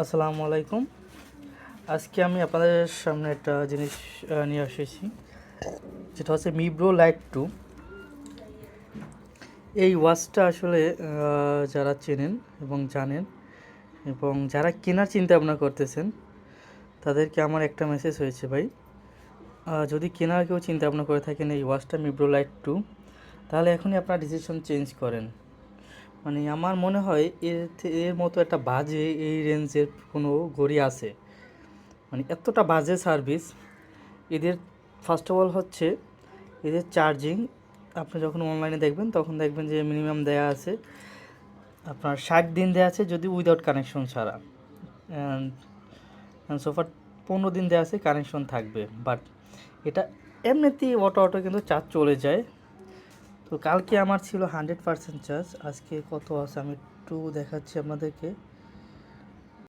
আসসালামু আলাইকুম। আজকে আমি আপনাদের সামনে একটা জিনিস নিয়ে এসেছি, যেটা হচ্ছে মিব্রো লাইট 2। এই ওয়াচটা আসলে যারা চেনেন এবং জানেন এবং যারা কেনার চিন্তা ভাবনা করতেছেন তাদেরকে আমার একটা মেসেজ হয়েছে ভাই, যদি কেনার কেউ চিন্তা ভাবনা করে থাকেন এই ওয়াচটা মিব্রো লাইট 2, তাহলে এখনই আপনার ডিসিশন চেঞ্জ করেন। মানে আমার মনে হয় এর মতো একটা বাজে এই রেঞ্জের কোনো ঘড়ি আছে, মানে এতটা বাজে সার্ভিস এদের। ফার্স্ট অফ অল হচ্ছে এদের চার্জিং। আপনি যখন অনলাইনে দেখবেন তখন দেখবেন যে মিনিমাম দেয়া আছে আপনার 60 দিন দেয়া আছে যদি উইদাউট কানেকশন ছাড়া, অ্যান্ড সোফার 15 দিন দেওয়া আছে কানেকশন থাকবে। বাট এটা এমনিতেই অটো কিন্তু চার্জ চলে যায়। তো কালকে আমার ছিল 100% চার্জ, আজকে কত আছে আমি একটু দেখাচ্ছি আপনাদেরকে।